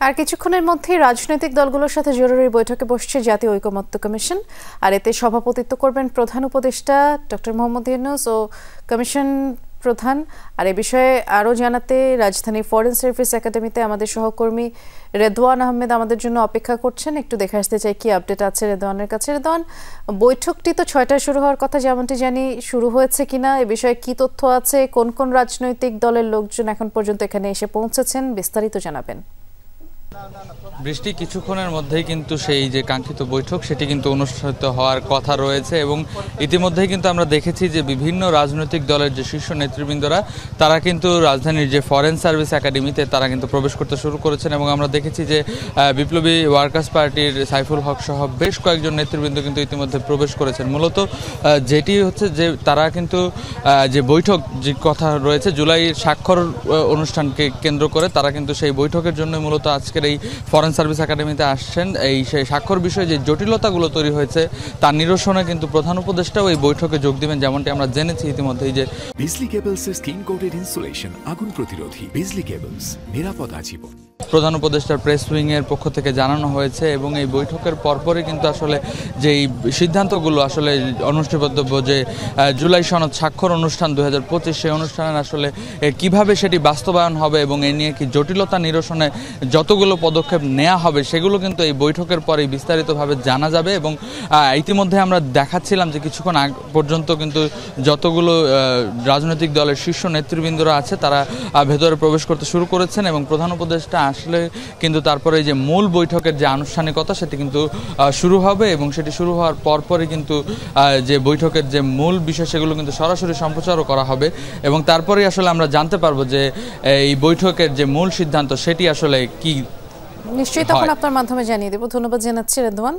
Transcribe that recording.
আর কিছুক্ষণের মধ্যেই রাজনৈতিক দলগুলোর সাথে জরুরি বৈঠকে বসছে জাতীয় ঐকমত্য কমিশন। আর এতে সভাপতিত্ব করবেন প্রধান উপদেষ্টা ডক্টর মোহাম্মদ ইউনূস ও কমিশন প্রধান। আর এ বিষয়ে আরও জানাতে রাজধানী ফরেন সার্ভিস একাডেমিতে আমাদের সহকর্মী রেদওয়ান আহমেদ আমাদের জন্য অপেক্ষা করছেন। একটু দেখে আসতে চাই কি আপডেট আছে রেদওয়ানের কাছে। রেদওয়ান, বৈঠকটি তো 6টায় শুরু হওয়ার কথা, যেমনটি জানি শুরু হয়েছে কিনা, এ বিষয়ে কি তথ্য আছে, কোন কোন রাজনৈতিক দলের লোকজন এখন পর্যন্ত এখানে এসে পৌঁছেছেন, বিস্তারিত জানাবেন। বৃষ্টি, কিছুক্ষণের মধ্যেই কিন্তু সেই যে কাঙ্ক্ষিত বৈঠক সেটি কিন্তু অনুষ্ঠিত হওয়ার কথা রয়েছে এবং ইতিমধ্যেই কিন্তু আমরা দেখেছি যে বিভিন্ন রাজনৈতিক দলের যে শীর্ষ নেতৃবৃন্দরা তারা কিন্তু রাজধানীর যে ফরেন সার্ভিস একাডেমিতে তারা কিন্তু প্রবেশ করতে শুরু করেছেন এবং আমরা দেখেছি যে বিপ্লবী ওয়ার্কার্স পার্টির সাইফুল হক সহ বেশ কয়েকজন নেতৃবৃন্দ কিন্তু ইতিমধ্যে প্রবেশ করেছেন। মূলত যেটি হচ্ছে যে তারা কিন্তু যে বৈঠক যে কথা রয়েছে জুলাইয়ের স্বাক্ষর অনুষ্ঠানকে কেন্দ্র করে তারা কিন্তু সেই বৈঠকের জন্য মূলত আজকের এই ফরেন সার্ভিস একাডেমিতে আসছেন। এই সেই স্বাক্ষর বিষয়ে যে জটিলতাগুলো তৈরি হয়েছে তার নিরসনে কিন্তু প্রধান উপদেষ্টাও এই বৈঠকে যোগ দিবেন, যেমনটি আমরা জেনেছি ইতিমধ্যেই যে বিজলি কেবলসের স্কিন কোটেড ইনসুলেশন আগুন প্রতিরোধী। বিজলি কেবলস, নিরাপদ আজীবন। প্রধান উপদেষ্টার প্রেস উইংয়ের পক্ষ থেকে জানানো হয়েছে এবং এই বৈঠকের পরপরই কিন্তু আসলে যেই সিদ্ধান্তগুলো আসলে অনুষ্ঠিতব্য যে জুলাই সনদ স্বাক্ষর অনুষ্ঠান 2025 সেই অনুষ্ঠানের আসলে কিভাবে সেটি বাস্তবায়ন হবে এবং এ নিয়ে কি জটিলতা নিরসনে যতগুলো পদক্ষেপ নেওয়া হবে সেগুলো কিন্তু এই বৈঠকের পরেই বিস্তারিতভাবে জানা যাবে। এবং ইতিমধ্যে আমরা দেখাচ্ছিলাম যে কিছুক্ষণ আগ পর্যন্ত কিন্তু যতগুলো রাজনৈতিক দলের শীর্ষ নেতৃবৃন্দরা আছে তারা ভেতরে প্রবেশ করতে শুরু করেছেন এবং প্রধান উপদেষ্টা আসলে কিন্তু তারপরে যে মূল বৈঠকের যে আনুষ্ঠানিকতা সেটি কিন্তু শুরু হবে এবং সেটি শুরু হওয়ার পরপরই কিন্তু যে বৈঠকের যে মূল বিষয় সেগুলো কিন্তু সরাসরি সম্প্রচারও করা হবে এবং তারপরেই আসলে আমরা জানতে পারবো যে এই বৈঠকের যে মূল সিদ্ধান্ত সেটি আসলে কি। নিশ্চয়ই তখন আপনার মাধ্যমে জানিয়ে দেব। ধন্যবাদ জানাচ্ছি রেদওয়ান।